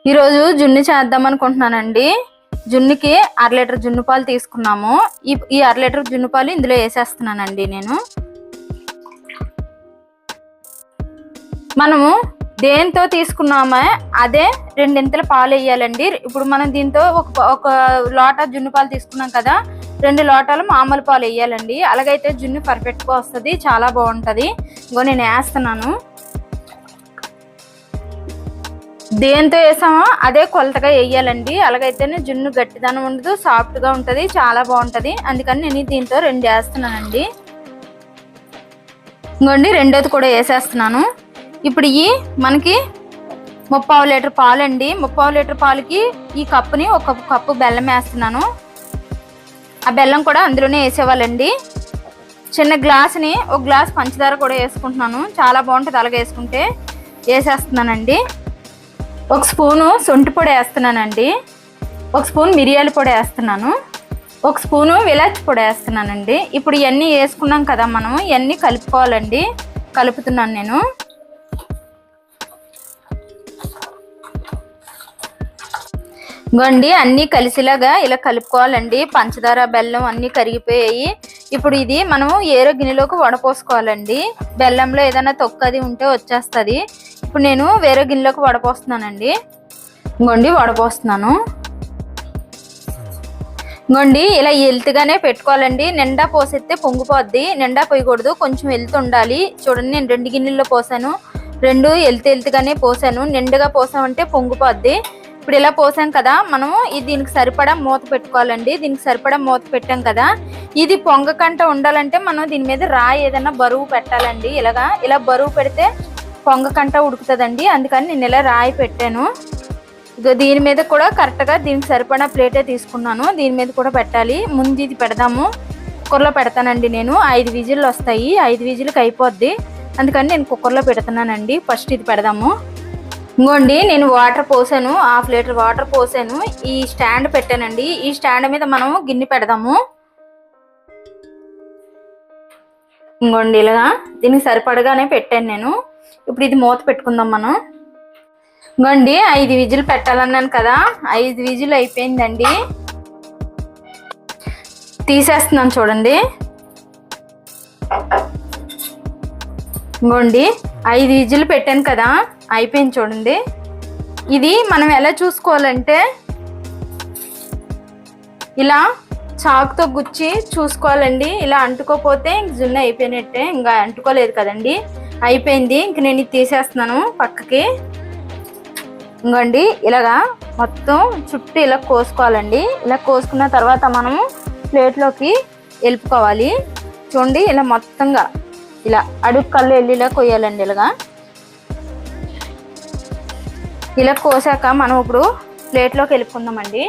ఈరోజు జున్ను చేద్దాం అనుకుంటున్నానండి. జున్నుకి 1/2 లీటర్ జున్ను పాలు తీసుకున్నాము. ఈ 1/2 లీటర్ జున్ను పాలు ఇందులో వేసేస్తున్నానండి. మనము దేంతో తీసుకున్నామో అదే 2 ఇంతల పాలు వేయాలండి. ఇప్పుడు మనం దీంతో ఒక లోటా జున్ను పాలు తీసుకున్నాం కదా, 2 లోటాలు మామూలు పాలు వేయాలండి. అలాగైతే జున్ను పర్ఫెక్ట్గా వస్తుంది, చాలా బాగుంటుంది. ఇంకో నేను వేస్తున్నాను. దేంతో వేసామో అదే కొలతగా వేయాలండి. అలాగైతేనే జున్ను గట్టిదనం ఉండదు, సాఫ్ట్గా ఉంటుంది, చాలా బాగుంటుంది. అందుకని నేను దీంతో 2 వేస్తున్నానండి. ఇంకోండి రెండోది కూడా వేసేస్తున్నాను. ఇప్పుడు మనకి 3/4 లీటర్ పాలు అండి. 3/4 లీటర్ పాలకి ఈ కప్పుని ఒక కప్పు బెల్లం వేస్తున్నాను. ఆ బెల్లం కూడా అందులోనే వేసేవాళ్ళండి. చిన్న గ్లాసుని ఒక గ్లాస్ పంచదార కూడా వేసుకుంటున్నాను, చాలా బాగుంటుంది. అలాగే వేసుకుంటే వేసేస్తున్నానండి. 1 స్పూను శొంఠి పొడి వేస్తున్నానండి, 1 స్పూన్ మిరియాల పొడి వేస్తున్నాను, 1 స్పూను ఇలాచి పొడి వేస్తున్నానండి. ఇప్పుడు ఇవన్నీ వేసుకున్నాం కదా, మనం ఇవన్నీ కలుపుకోవాలండి. కలుపుతున్నాను నేను. ఇంకోండి అన్నీ కలిసిలాగా ఇలా కలుపుకోవాలండి. పంచదార బెల్లం అన్నీ కరిగిపోయాయి. ఇప్పుడు ఇది మనము ఏరో గిన్నెలోకి వడపోసుకోవాలండి. బెల్లంలో ఏదైనా తొక్కది ఉంటే వచ్చేస్తుంది. ఇప్పుడు నేను వేరే గిన్నెలోకి వడపోస్తున్నానండి. ఇంకోండి వడపోస్తున్నాను. ఇంకోండి ఇలా ఎల్తుగానే పెట్టుకోవాలండి. నిండా పోసేస్తే పొంగిపోద్ది, నిండా పోయకూడదు, కొంచెం ఎల్తు ఉండాలి. చూడండి, నేను 2 గిన్నెల్లో పోసాను, 2 ఎల్తుగానే పోసాను. నిండుగా పోసామంటే పొంగిపోద్ది. ఇప్పుడు ఇలా పోసాం కదా, మనము దీనికి సరిపడా మూత పెట్టుకోవాలండి. దీనికి సరిపడా మూత పెట్టాం కదా, ఇది పొంగకంట ఉండాలంటే మనం దీని మీద రాయి ఏదైనా బరువు పెట్టాలండి. ఇలా బరువు పెడితే పొంగకంట ఉడుకుతుందండి. అందుకని నేను ఇలా రాయి పెట్టాను. ఇక దీని మీద కూడా కరెక్ట్గా దీనికి సరిపడా ప్లేటే తీసుకున్నాను, దీని మీద కూడా పెట్టాలి. ముందు ఇది పెడదాము, కుక్కర్లో పెడతానండి. నేను 5 విజిల్లు వస్తాయి, 5 విజిల్కి అయిపోద్ది. అందుకని నేను కుక్కర్లో పెడతానండి. ఫస్ట్ ఇది పెడదాము. ఇంకోండి నేను వాటర్ పోసాను, 1/2 లీటర్ వాటర్ పోసాను. ఈ స్టాండ్ పెట్టానండి. ఈ స్టాండ్ మీద మనం గిన్నె పెడదాము. ఇంకోండి ఇలాగా దీనికి సరిపడగానే పెట్టాను నేను. ఇప్పుడు ఇది మూత పెట్టుకుందాం మనం. ఇంకోండి 5 విజిల్ పెట్టాలన్నాను కదా, 5 విజిల్ అయిపోయిందండి. తీసేస్తున్నాను చూడండి. ఇంకోండి 5 విజిల్ పెట్టాను కదా, అయిపోయింది చూడండి. ఇది మనం ఎలా చూసుకోవాలంటే ఇలా చాకుతో గుచ్చి చూసుకోవాలండి. ఇలా అంటుకోపోతే ఇంక జున్ను అయిపోయినట్టే. ఇంకా అంటుకోలేదు కదండి, అయిపోయింది. ఇంక నేను ఇది తీసేస్తున్నాను పక్కకి. ఇంకోండి ఇలాగా మొత్తం చుట్టూ ఇలా కోసుకోవాలండి. ఇలా కోసుకున్న తర్వాత మనము ప్లేట్లోకి వెళ్ళుకోవాలి. చూడండి, ఇలా మొత్తంగా ఇలా అడుగు కళ్ళు వెళ్ళిలా కొయ్యాలండి. ఇలా కోసాక మనం ఇప్పుడు ప్లేట్లోకి వెళ్ళుకుందామండి.